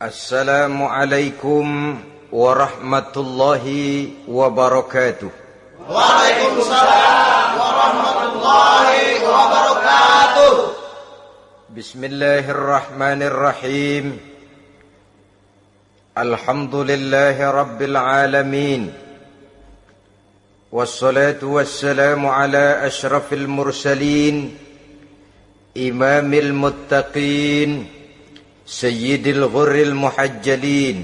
Assalamualaikum warahmatullahi wabarakatuh. Waalaikumsalam warahmatullahi wabarakatuh. Bismillahirrahmanirrahim. Alhamdulillahi rabbil alamin. Wassalatu wassalamu ala ashrafil mursalin, imamil muttaqin, Sayyidil ghurril muhajjalin,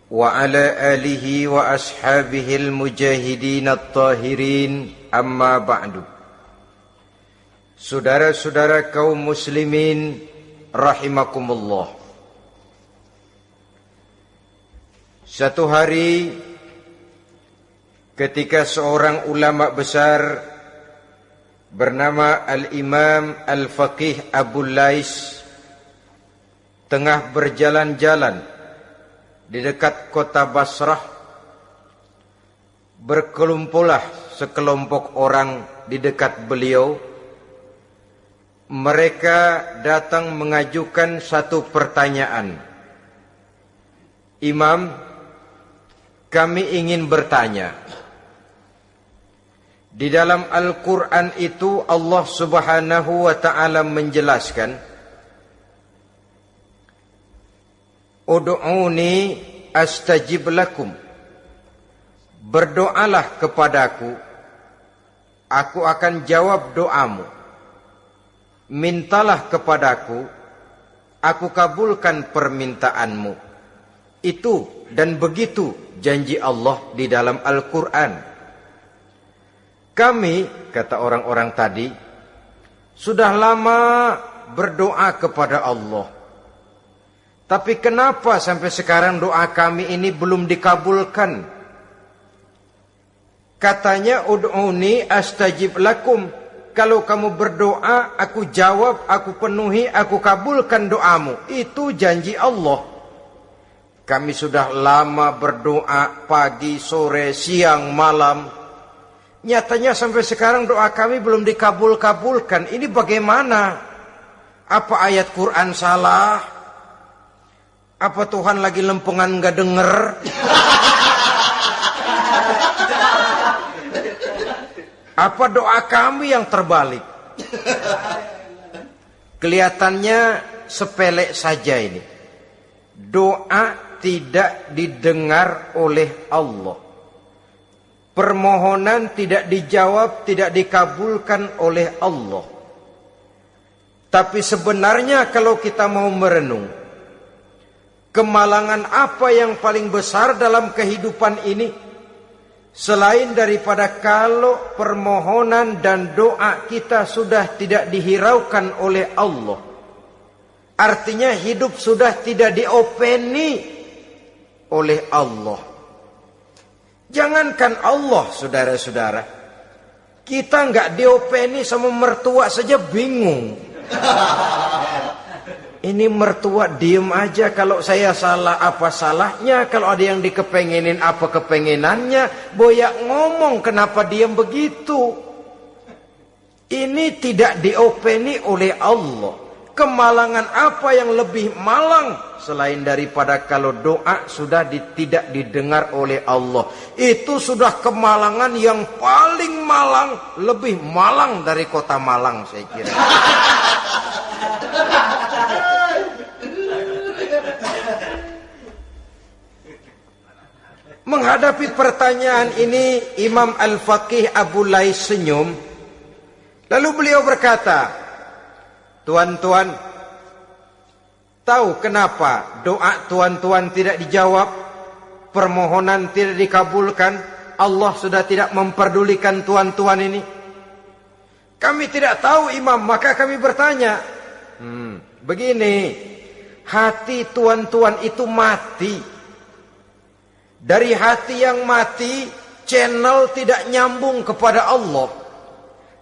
wa ala alihi wa ashabihil mujahidin at-tahirin, amma ba'du. Saudara-saudara kaum muslimin rahimakumullah. Satu hari ketika seorang ulama besar bernama Al-Imam Al-Faqih Abu Lais tengah berjalan-jalan di dekat kota Basrah, berkelumpulah sekelompok orang di dekat beliau. Mereka datang mengajukan satu pertanyaan. Imam, kami ingin bertanya. Di dalam Al-Quran itu Allah Subhanahu wa ta'ala menjelaskan, Ud'uni astajib lakum. Berdoalah kepadaku, aku akan jawab doamu. Mintalah kepadaku, aku kabulkan permintaanmu. Itu dan begitu janji Allah di dalam Al-Quran. Kami, kata orang-orang tadi, sudah lama berdoa kepada Allah. Tapi kenapa sampai sekarang doa kami ini belum dikabulkan? Katanya, ud'uni astajib lakum. Kalau kamu berdoa, aku jawab, aku penuhi, aku kabulkan doamu. Itu janji Allah. Kami sudah lama berdoa pagi, sore, siang, malam. Nyatanya sampai sekarang doa kami belum dikabulkan. Ini bagaimana? Apa ayat Quran salah? Apa Tuhan lagi lempengan gak denger? Apa doa kami yang terbalik? Kelihatannya sepele saja ini. Doa tidak didengar oleh Allah. Permohonan tidak dijawab, tidak dikabulkan oleh Allah. Tapi sebenarnya kalau kita mau merenung, kemalangan apa yang paling besar dalam kehidupan ini selain daripada kalau permohonan dan doa kita sudah tidak dihiraukan oleh Allah. Artinya hidup sudah tidak diopeni oleh Allah. Jangankan Allah, saudara-saudara, kita nggak diopeni sama mertua saja bingung. Ini mertua diem aja, kalau saya salah apa salahnya, kalau ada yang dikepengenin apa kepengenannya, boyak ngomong kenapa diem begitu. Ini tidak diopeni oleh Allah. Kemalangan apa yang lebih malang selain daripada kalau doa sudah tidak didengar oleh Allah. Itu sudah kemalangan yang paling malang, lebih malang dari kota Malang saya kira. Menghadapi pertanyaan ini, Imam Al-Faqih Abu Lais senyum. Lalu beliau berkata, tuan-tuan, tahu kenapa doa tuan-tuan tidak dijawab, permohonan tidak dikabulkan, Allah sudah tidak memperdulikan tuan-tuan ini? Kami tidak tahu, Imam, maka kami bertanya. Begini, hati tuan-tuan itu mati. Dari hati yang mati, channel tidak nyambung kepada Allah.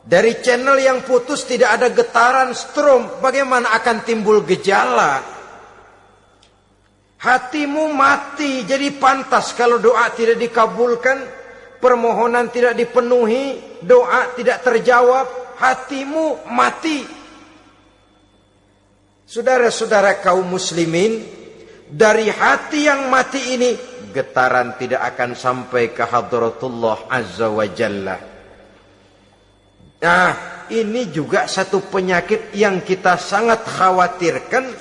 Dari channel yang putus tidak ada getaran strom, bagaimana akan timbul gejala? Hatimu mati, jadi pantas kalau doa tidak dikabulkan, permohonan tidak dipenuhi, doa tidak terjawab, hatimu mati. Saudara-saudara kaum muslimin, dari hati yang mati ini, getaran tidak akan sampai ke hadratullah azza wa jalla. Nah, ini juga satu penyakit yang kita sangat khawatirkan,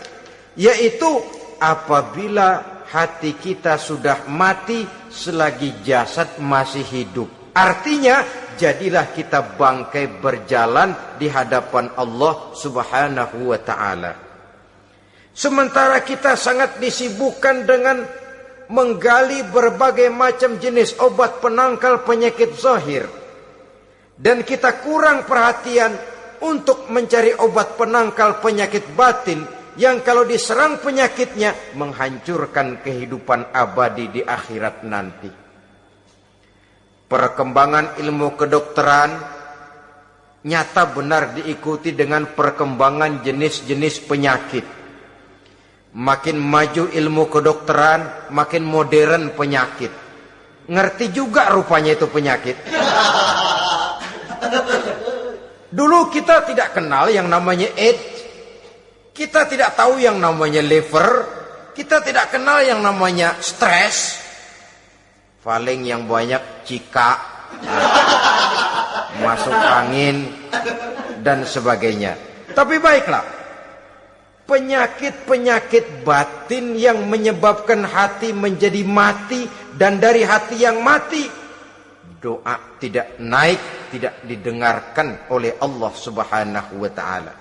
yaitu apabila hati kita sudah mati selagi jasad masih hidup. Artinya, jadilah kita bangkai berjalan di hadapan Allah Subhanahu wa ta'ala. Sementara kita sangat disibukkan dengan menggali berbagai macam jenis obat penangkal penyakit zahir, dan kita kurang perhatian untuk mencari obat penangkal penyakit batin yang kalau diserang penyakitnya menghancurkan kehidupan abadi di akhirat nanti. Perkembangan ilmu kedokteran nyata benar diikuti dengan perkembangan jenis-jenis penyakit. Makin maju ilmu kedokteran, makin modern penyakit. Ngerti juga rupanya itu penyakit. Dulu kita tidak kenal yang namanya AIDS. Kita tidak tahu yang namanya liver. Kita tidak kenal yang namanya stres. Paling yang banyak cika, masuk angin, dan sebagainya. Tapi baiklah, penyakit-penyakit batin yang menyebabkan hati menjadi mati, dan dari hati yang mati, doa tidak naik, tidak didengarkan oleh Allah Subhanahu wa ta'ala.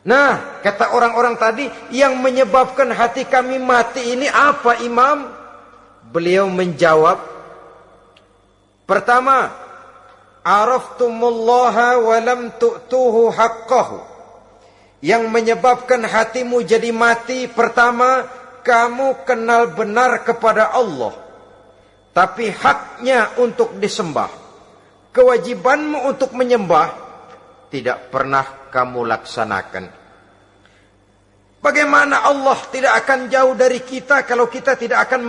Nah, kata orang-orang tadi, yang menyebabkan hati kami mati ini apa, Imam? Beliau menjawab, pertama, araftumullaha wa lam tu'tuhu haqqahu. Yang menyebabkan hatimu jadi mati, pertama, kamu kenal benar kepada Allah, tapi haknya untuk disembah, kewajibanmu untuk menyembah, tidak pernah kamu laksanakan. Bagaimana Allah tidak akan jauh dari kita kalau kita tidak akan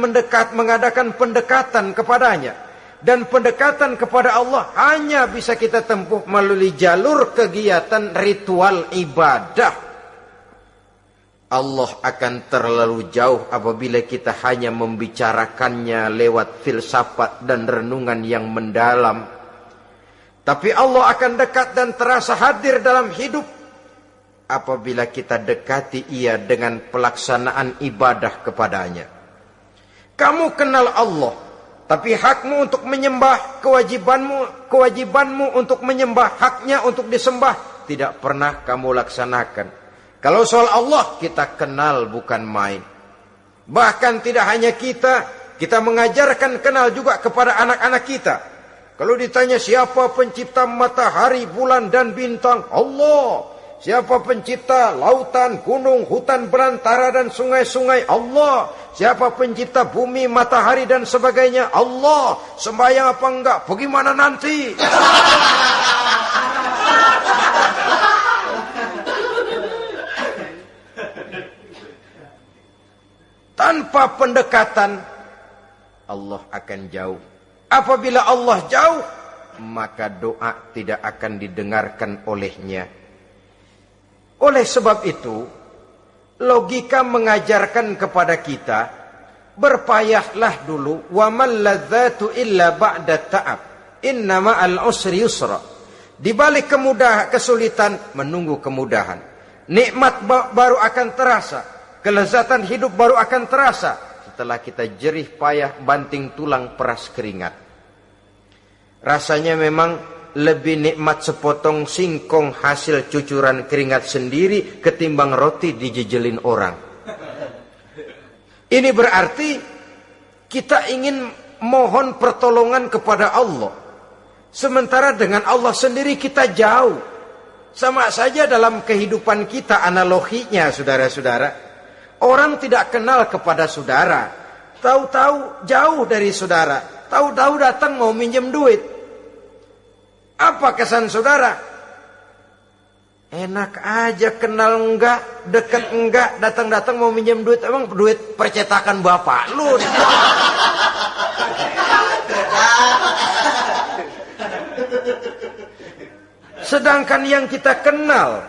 mengadakan pendekatan kepadanya. Dan pendekatan kepada Allah hanya bisa kita tempuh melalui jalur kegiatan ritual ibadah. Allah akan terlalu jauh apabila kita hanya membicarakannya lewat filsafat dan renungan yang mendalam. Tapi Allah akan dekat dan terasa hadir dalam hidup apabila kita dekati ia dengan pelaksanaan ibadah kepadanya. Kamu kenal Allah, tapi hakmu untuk menyembah, kewajibanmu untuk menyembah, haknya untuk disembah, tidak pernah kamu laksanakan. Kalau soal Allah, kita kenal bukan main. Bahkan tidak hanya kita mengajarkan kenal juga kepada anak-anak kita. Kalau ditanya siapa pencipta matahari, bulan dan bintang, Allah. Siapa pencipta lautan, gunung, hutan belantara dan sungai-sungai? Allah. Siapa pencipta bumi, matahari dan sebagainya? Allah. Sembahyang apa enggak? Bagaimana nanti? Tanpa pendekatan, Allah akan jauh. Apabila Allah jauh, maka doa tidak akan didengarkan olehnya. Oleh sebab itu, logika mengajarkan kepada kita, berpayahlah dulu, wa mal ladzatu illa ba'da ta'ab, inna ma'al usri yusra. Di balik kesulitan menunggu kemudahan. Nikmat baru akan terasa, kelezatan hidup baru akan terasa setelah kita jerih payah banting tulang peras keringat. Rasanya memang lebih nikmat sepotong singkong hasil cucuran keringat sendiri ketimbang roti dijejelin orang. Ini berarti kita ingin mohon pertolongan kepada Allah, sementara dengan Allah sendiri kita jauh. Sama saja dalam kehidupan kita analoginya, saudara-saudara. Orang tidak kenal kepada saudara, tahu-tahu jauh dari saudara, tahu-tahu datang mau minjem duit. Apa kesan saudara? Enak aja, kenal enggak, dekat enggak, datang-datang mau minjem duit. Emang duit percetakan bapak lu? Sedangkan yang kita kenal,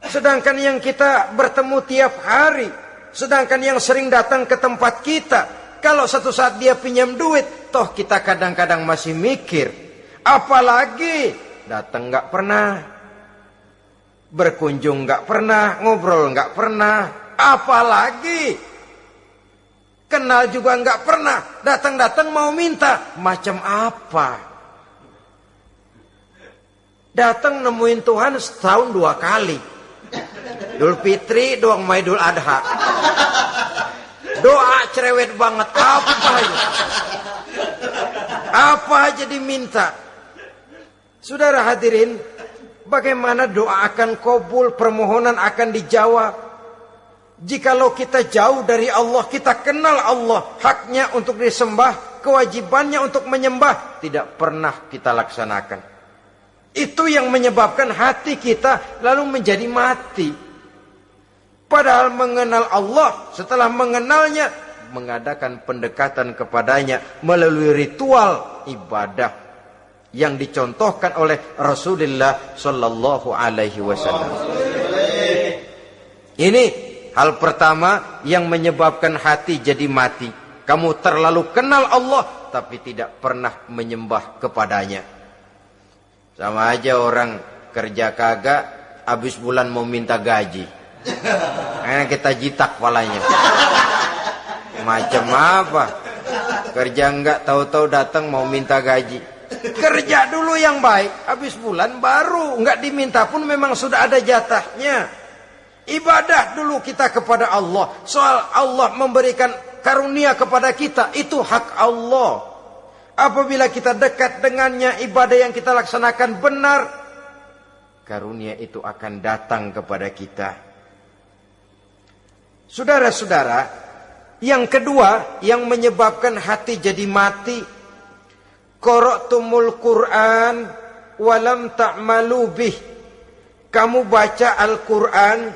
sedangkan yang kita bertemu tiap hari, Sedangkan yang sering datang ke tempat kita, kalau satu saat dia pinjam duit, toh kita kadang-kadang masih mikir. Apalagi datang nggak pernah, berkunjung nggak pernah, ngobrol nggak pernah. Apalagi kenal juga nggak pernah, datang-datang mau minta. Macam apa? Datang nemuin Tuhan setahun 2 kali. Idul Fitri, doa Idul Adha. Doa cerewet banget. Apa aja diminta. Saudara hadirin, bagaimana doa akan kabul, permohonan akan dijawab? Jikalau kita jauh dari Allah, kita kenal Allah, haknya untuk disembah, kewajibannya untuk menyembah, tidak pernah kita laksanakan. Itu yang menyebabkan hati kita lalu menjadi mati. Padahal mengenal Allah, setelah mengenalnya, mengadakan pendekatan kepadanya melalui ritual ibadah yang dicontohkan oleh Rasulullah Sallallahu Alaihi Wasallam. Ini hal pertama yang menyebabkan hati jadi mati. Kamu terlalu kenal Allah, tapi tidak pernah menyembah kepadanya. Sama aja orang kerja kagak, habis bulan mau minta gaji. Karena kita jitak kepalanya. Macam apa? Kerja enggak, tahu-tahu datang mau minta gaji. Kerja dulu yang baik, habis bulan baru. Enggak diminta pun memang sudah ada jatahnya. Ibadah dulu kita kepada Allah. Soal Allah memberikan karunia kepada kita, itu hak Allah. Apabila kita dekat dengannya, ibadah yang kita laksanakan benar, karunia itu akan datang kepada kita. Saudara-saudara, yang kedua yang menyebabkan hati jadi mati, qara'tumul Qur'an walam ta'malu bih. Kamu baca Al-Qur'an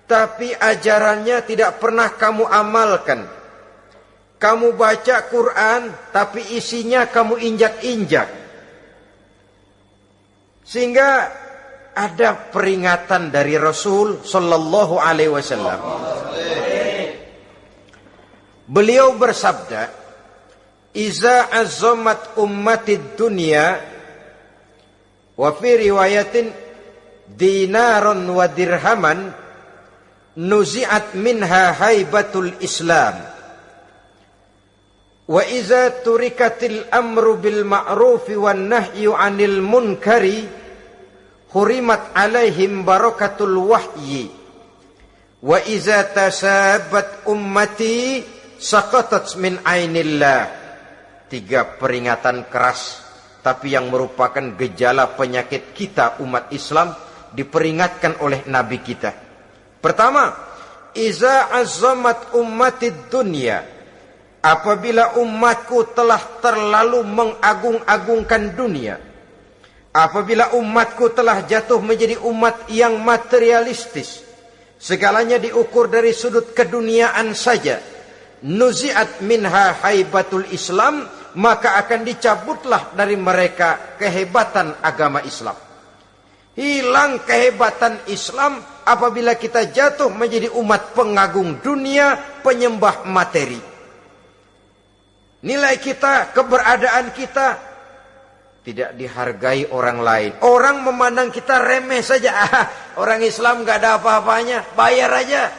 tapi ajarannya tidak pernah kamu amalkan. Kamu baca Quran tapi isinya kamu injak-injak. Sehingga ada peringatan dari Rasul Sallallahu Alaihi Wasallam. Beliau bersabda, "Iza azzamat ummatid dunya wa fi riwayatin dinaron wa dirhaman nuzi'at minha haibatul Islam. Wa iza turikatil amru bil ma'rufi wan nahyu 'anil munkari hurimat 'alaihim barakatul wahyi. Wa iza tasabat ummati saqatat min 'ainillah." 3 peringatan keras, tapi yang merupakan gejala penyakit kita umat Islam diperingatkan oleh Nabi kita. Pertama, iza azzamat ummatid dunya. Apabila umatku telah terlalu mengagung-agungkan dunia, apabila umatku telah jatuh menjadi umat yang materialistis, segalanya diukur dari sudut keduniaan saja, nuzi'at minha haibatul Islam, maka akan dicabutlah dari mereka kehebatan agama Islam. Hilang kehebatan Islam apabila kita jatuh menjadi umat pengagung dunia, penyembah materi. Nilai kita, keberadaan kita tidak dihargai orang lain. Orang memandang kita remeh saja. Orang Islam gak ada apa-apanya, bayar aja.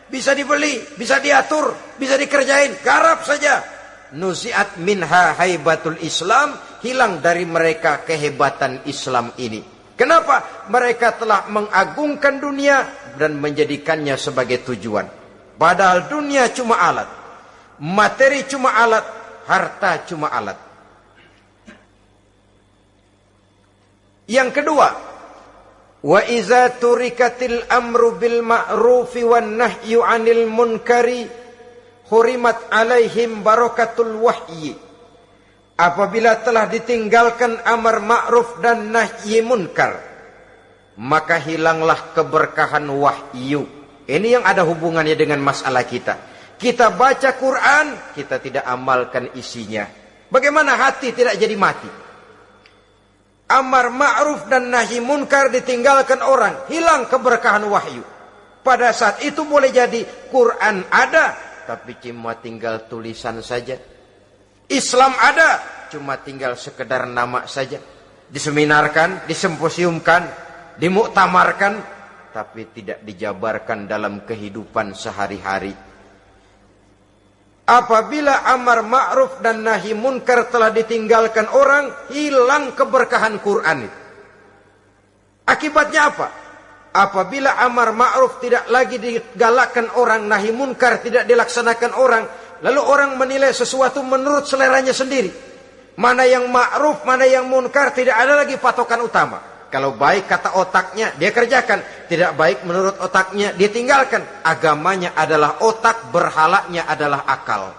Bisa dibeli, bisa diatur, bisa dikerjain, garap saja. Nuzi'at minha haibatul Islam, hilang dari mereka kehebatan Islam ini. Kenapa? Mereka telah mengagungkan dunia dan menjadikannya sebagai tujuan. Padahal dunia cuma alat, materi cuma alat, harta cuma alat. Yang kedua, wa iza turikatil amru bil ma'rufi wan nahyu 'anil munkari hurimat 'alaihim barakatul wahyi. Apabila telah ditinggalkan amar ma'ruf dan nahi munkar, maka hilanglah keberkahan wahyu. Ini yang ada hubungannya dengan masalah kita. Kita baca Quran, kita tidak amalkan isinya. Bagaimana hati tidak jadi mati? Amar ma'ruf dan nahi munkar ditinggalkan orang, hilang keberkahan wahyu. Pada saat itu boleh jadi Quran ada, tapi cuma tinggal tulisan saja. Islam ada, cuma tinggal sekedar nama saja. Diseminarkan, disimposiumkan, dimuktamarkan, tapi tidak dijabarkan dalam kehidupan sehari-hari. Apabila amar ma'ruf dan nahi munkar telah ditinggalkan orang, hilang keberkahan Quran itu. Akibatnya apa? Apabila amar ma'ruf tidak lagi digalakkan orang, nahi munkar tidak dilaksanakan orang, lalu orang menilai sesuatu menurut seleranya sendiri. Mana yang ma'ruf, mana yang munkar, tidak ada lagi patokan utama. Kalau baik kata otaknya, dia kerjakan. Tidak baik menurut otaknya, dia tinggalkan. Agamanya adalah otak, berhalanya adalah akal.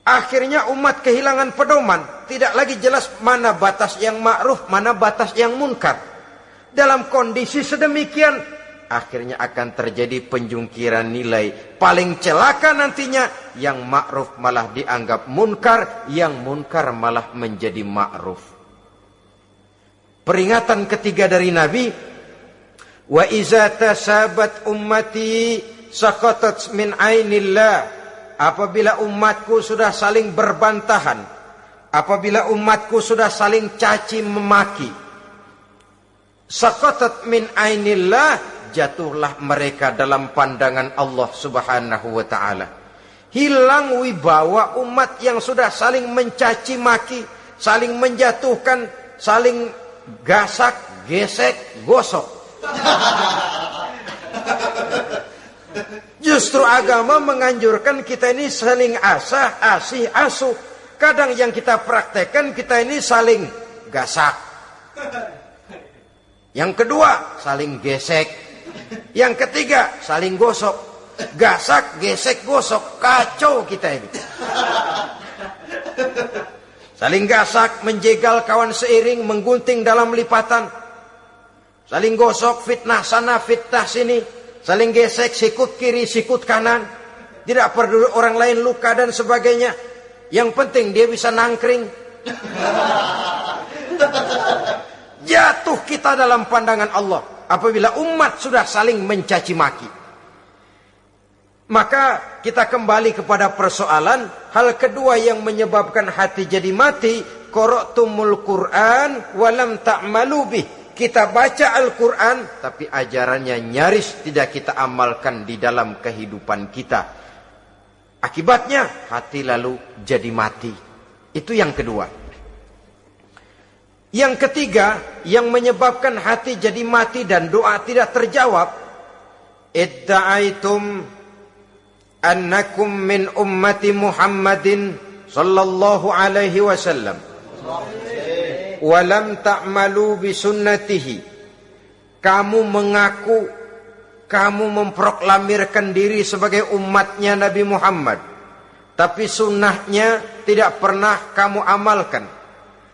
Akhirnya umat kehilangan pedoman. Tidak lagi jelas mana batas yang ma'ruf, mana batas yang munkar. Dalam kondisi sedemikian, akhirnya akan terjadi penjungkiran nilai. Paling celaka nantinya, yang ma'ruf malah dianggap munkar, yang munkar malah menjadi ma'ruf. Peringatan ketiga dari Nabi, wa iza tasabat ummati saqatat min ainillah. Apabila umatku sudah saling berbantahan, apabila umatku sudah saling caci memaki, saqatat min ainillah, jatuhlah mereka dalam pandangan Allah Subhanahu wa taala. Hilang wibawa umat yang sudah saling mencaci maki, saling menjatuhkan, saling gasak, gesek, gosok. Justru agama menganjurkan kita ini saling asah, asih, asuh. Kadang yang kita praktekkan, kita ini saling gasak. Yang kedua, saling gesek. Yang ketiga, saling gosok. Gasak, gesek, gosok. Kacau kita ini. Saling gasak, menjegal kawan seiring, menggunting dalam lipatan. Saling gosok, fitnah sana, fitnah sini. Saling gesek, sikut kiri, sikut kanan. Tidak peduli orang lain luka dan sebagainya. Yang penting dia bisa nangkring. Jatuh kita dalam pandangan Allah apabila umat sudah saling mencaci maki. Maka kita kembali kepada persoalan, hal kedua yang menyebabkan hati jadi mati, qara'tumul Qur'an walam ta'malu bih. Kita baca Al-Qur'an tapi ajarannya nyaris tidak kita amalkan di dalam kehidupan kita. Akibatnya hati lalu jadi mati. Itu yang kedua. Yang ketiga yang menyebabkan hati jadi mati dan doa tidak terjawab, idda'aitum annakum min ummati Muhammadin sallallahu alaihi wasallam wa lam ta'malu bi sunnatihi. Kamu mengaku, kamu memproklamirkan diri sebagai umatnya Nabi Muhammad, tapi sunnahnya tidak pernah kamu amalkan.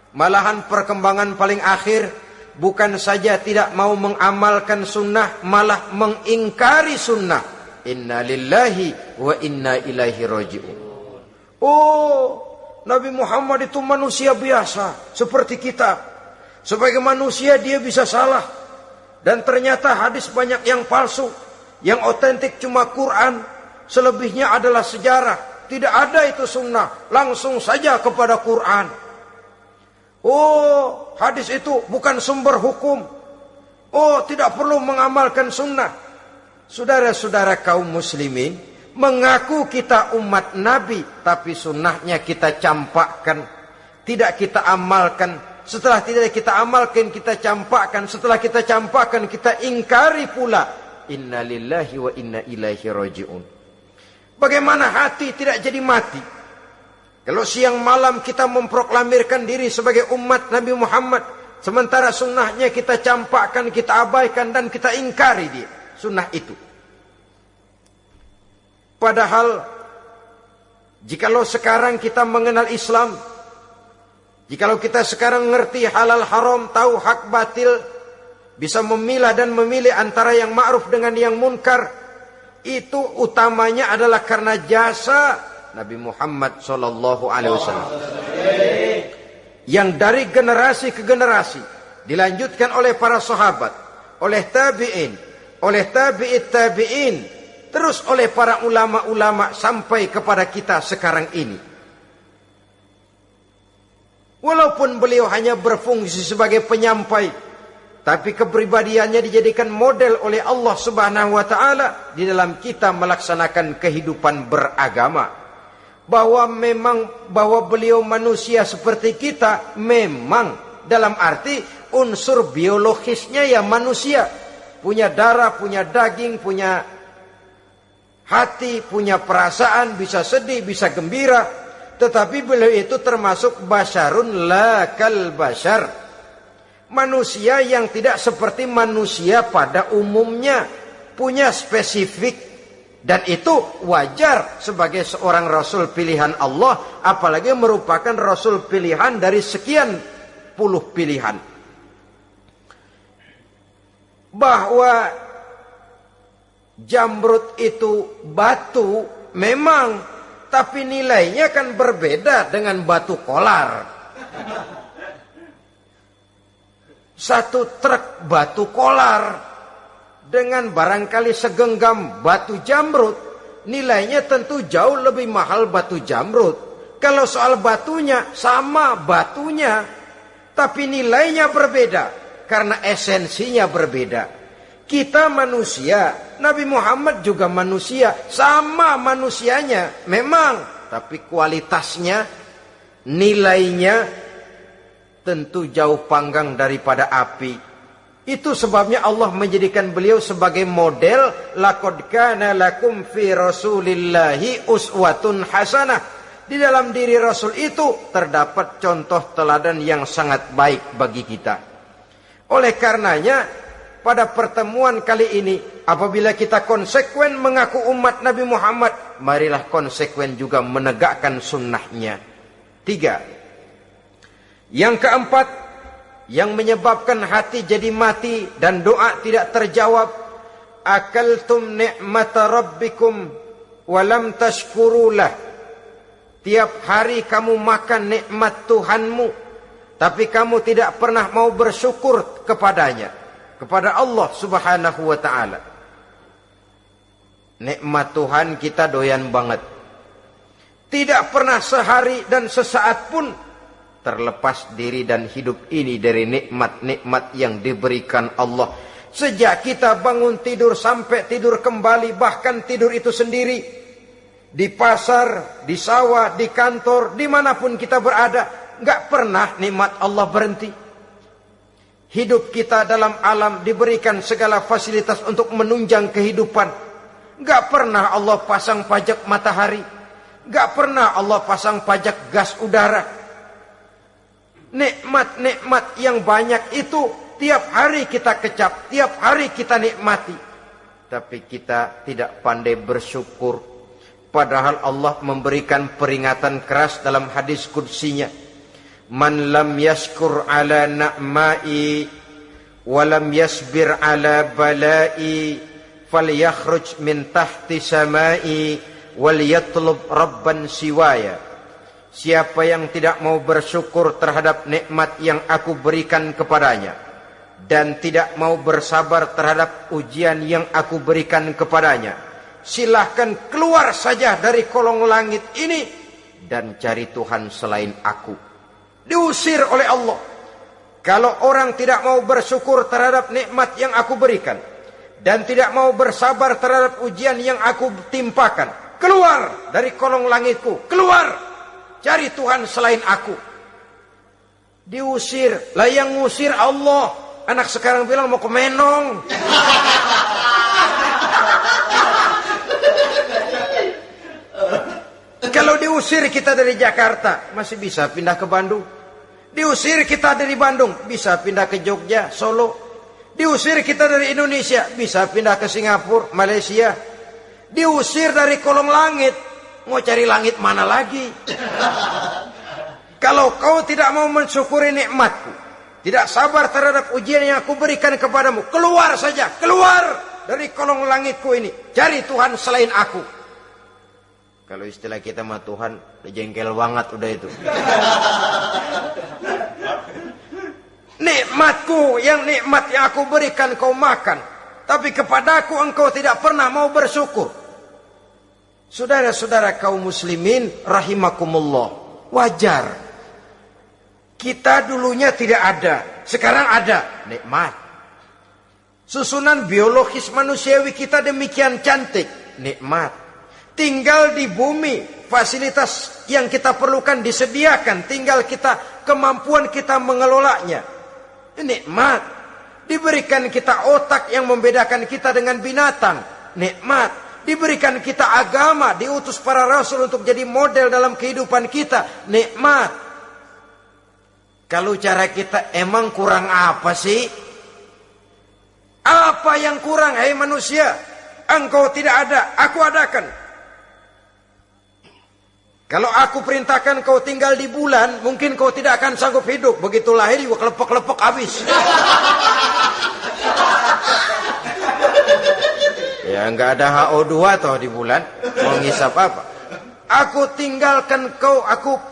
Malahan perkembangan paling akhir, bukan saja tidak mau mengamalkan sunnah, malah mengingkari sunnah. Inna lillahi wa inna ilaihi raji'un. Oh, Nabi Muhammad itu manusia biasa seperti kita. Sebagai manusia dia bisa salah. Dan ternyata hadis banyak yang palsu. Yang otentik cuma Quran. Selebihnya adalah sejarah. Tidak ada itu sunnah. Langsung saja kepada Quran. Oh, hadis itu bukan sumber hukum. Oh, tidak perlu mengamalkan sunnah. Saudara-saudara kaum muslimin, mengaku kita umat Nabi, tapi sunnahnya kita campakkan, tidak kita amalkan. Setelah tidak kita amalkan, kita campakkan. Setelah kita campakkan, kita ingkari pula. Inna lillahi wa inna ilaihi raji'un. Bagaimana hati tidak jadi mati? Kalau siang malam kita memproklamirkan diri sebagai umat Nabi Muhammad, sementara sunnahnya kita campakkan, kita abaikan, dan kita ingkari dia, sunnah itu. Padahal, jikalau sekarang kita mengenal Islam, jikalau kita sekarang ngerti halal haram, tahu hak batil, bisa memilah dan memilih antara yang ma'ruf dengan yang munkar, itu utamanya adalah karena jasa Nabi Muhammad sallallahu alaihi wasallam. Yang dari generasi ke generasi dilanjutkan oleh para sahabat, oleh tabi'in, oleh tabi'in, terus oleh para ulama-ulama sampai kepada kita sekarang ini. Walaupun beliau hanya berfungsi sebagai penyampai, tapi kepribadiannya dijadikan model oleh Allah Subhanahu wa taala di dalam kita melaksanakan kehidupan beragama. Bahwa beliau manusia seperti kita, memang dalam arti unsur biologisnya ya manusia, punya darah, punya daging, punya hati, punya perasaan, bisa sedih, bisa gembira. Tetapi beliau itu termasuk basyarun la kal basyar, manusia yang tidak seperti manusia pada umumnya, punya spesifik, dan itu wajar sebagai seorang rasul pilihan Allah, apalagi merupakan rasul pilihan dari sekian puluh pilihan. Bahwa jamrud itu batu memang, tapi nilainya kan berbeda dengan batu kolar. Satu truk batu kolar dengan barangkali segenggam batu jamrud, nilainya tentu jauh lebih mahal batu jamrud. Kalau soal batunya, sama batunya, tapi nilainya berbeda karena esensinya berbeda. Kita manusia, Nabi Muhammad juga manusia, sama manusianya memang, tapi kualitasnya, nilainya tentu jauh panggang daripada api. Itu sebabnya Allah menjadikan beliau sebagai model. Laqad kana lakum fi rasulillahi uswatun hasanah. Di dalam diri Rasul itu terdapat contoh teladan yang sangat baik bagi kita. Oleh karenanya, pada pertemuan kali ini, apabila kita konsekuen mengaku umat Nabi Muhammad, marilah konsekuen juga menegakkan sunnahnya. 3. Yang keempat, yang menyebabkan hati jadi mati dan doa tidak terjawab, akaltum ni'mata rabbikum walam tashkurulah. Tiap hari kamu makan nikmat Tuhanmu, tapi kamu tidak pernah mau bersyukur kepadanya, kepada Allah Subhanahu wa ta'ala. Nikmat Tuhan kita doyan banget. Tidak pernah sehari dan sesaat pun terlepas diri dan hidup ini dari nikmat-nikmat yang diberikan Allah. Sejak kita bangun tidur sampai tidur kembali, bahkan tidur itu sendiri, di pasar, di sawah, di kantor, dimanapun kita berada, gak pernah nikmat Allah berhenti. Hidup kita dalam alam diberikan segala fasilitas untuk menunjang kehidupan. Gak pernah Allah pasang pajak matahari. Gak pernah Allah pasang pajak gas udara. Nikmat-nikmat yang banyak itu tiap hari kita kecap, tiap hari kita nikmati. Tapi kita tidak pandai bersyukur. Padahal Allah memberikan peringatan keras dalam hadis qudsinya. Man lam yashkur ala na'mai wa lam yasbir ala balai falyakhruj min tahti samai wal yatlub rabban siwaya. Siapa yang tidak mau bersyukur terhadap nikmat yang aku berikan kepadanya dan tidak mau bersabar terhadap ujian yang aku berikan kepadanya, silahkan keluar saja dari kolong langit ini dan cari Tuhan selain aku. Diusir oleh Allah. Kalau orang tidak mau bersyukur terhadap nikmat yang aku berikan dan tidak mau bersabar terhadap ujian yang aku timpakan, keluar dari kolong langitku, keluar, cari Tuhan selain aku. Diusir. Lah yang ngusir Allah. Anak sekarang bilang mau ke Menong. Kalau diusir kita dari Jakarta, masih bisa pindah ke Bandung. Diusir kita dari Bandung, bisa pindah ke Jogja, Solo. Diusir kita dari Indonesia, bisa pindah ke Singapura, Malaysia. Diusir dari kolong langit, mau cari langit mana lagi? Kalau kau tidak mau mensyukuri nikmatku, tidak sabar terhadap ujian yang aku berikan kepadamu, keluar saja, keluar dari kolong langitku ini, cari Tuhan selain aku. Kalau istilah kita mah Tuhan, udah jengkel banget udah itu. Nikmatku, yang nikmat yang aku berikan kau makan, tapi kepadaku engkau tidak pernah mau bersyukur. Saudara-saudara kaum muslimin rahimakumullah, wajar. Kita dulunya tidak ada, sekarang ada, nikmat. Susunan biologis manusiawi kita demikian cantik, nikmat. Tinggal di bumi, fasilitas yang kita perlukan disediakan, tinggal kemampuan kita mengelolanya. Nikmat. Diberikan kita otak yang membedakan kita dengan binatang, nikmat. Diberikan kita agama, diutus para rasul untuk jadi model dalam kehidupan kita, nikmat. Kalau cara kita emang kurang apa sih? Apa yang kurang, hai manusia? Engkau tidak ada, aku adakan. Kalau aku perintahkan kau tinggal di bulan, mungkin kau tidak akan sanggup hidup. Begitu lahir juga kelepek-kelepek habis. Ya enggak ada HO2 toh di bulan. Mau ngisap apa? Aku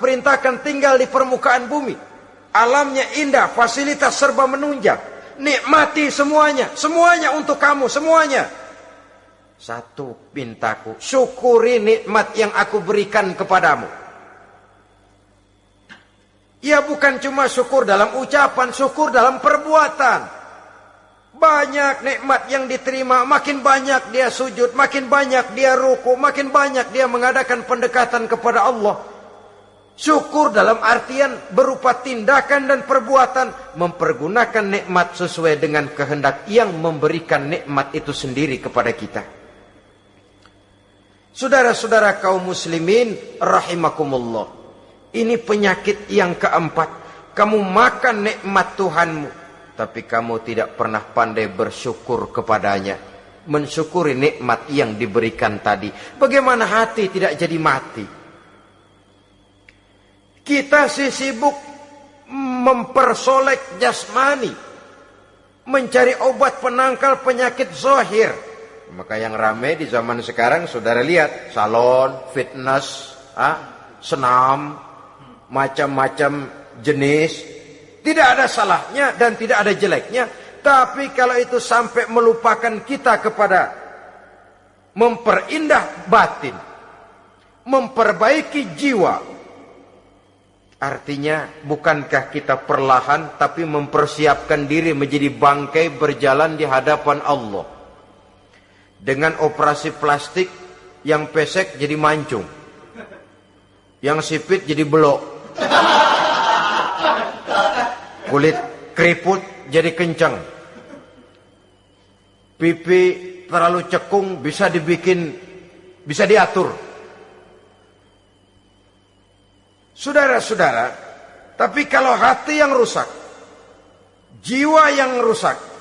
perintahkan tinggal di permukaan bumi. Alamnya indah, fasilitas serba menunjang. Nikmati semuanya, semuanya untuk kamu, semuanya. Satu pintaku, syukuri nikmat yang aku berikan kepadamu. Ya bukan cuma syukur dalam ucapan, syukur dalam perbuatan. Banyak nikmat yang diterima, makin banyak dia sujud, makin banyak dia ruku, makin banyak dia mengadakan pendekatan kepada Allah. Syukur dalam artian berupa tindakan dan perbuatan, mempergunakan nikmat sesuai dengan kehendak yang memberikan nikmat itu sendiri kepada kita. Saudara-saudara kaum muslimin rahimakumullah. Ini penyakit yang keempat. Kamu makan nikmat Tuhanmu, tapi kamu tidak pernah pandai bersyukur kepadanya. Mensyukuri nikmat yang diberikan tadi. Bagaimana hati tidak jadi mati? Kita sibuk mempersolek jasmani, mencari obat penangkal penyakit zahir. Maka yang ramai di zaman sekarang, saudara lihat, salon, fitness, senam, macam-macam jenis. Tidak ada salahnya dan tidak ada jeleknya. Tapi kalau itu sampai melupakan kita kepada memperindah batin, memperbaiki jiwa, artinya bukankah kita perlahan tapi mempersiapkan diri menjadi bangkai berjalan di hadapan Allah. Dengan operasi plastik, yang pesek jadi mancung, yang sipit jadi belok, kulit keriput jadi kencang, pipi terlalu cekung bisa diatur. Saudara-saudara, tapi kalau hati yang rusak, jiwa yang rusak,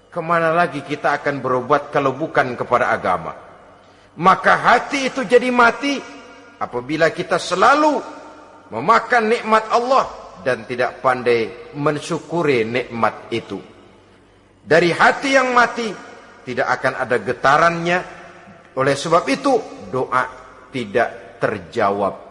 kemana lagi kita akan berobat kalau bukan kepada agama? Maka hati itu jadi mati apabila kita selalu memakan nikmat Allah dan tidak pandai mensyukuri nikmat itu. Dari hati yang mati tidak akan ada getarannya. Oleh sebab itu doa tidak terjawab.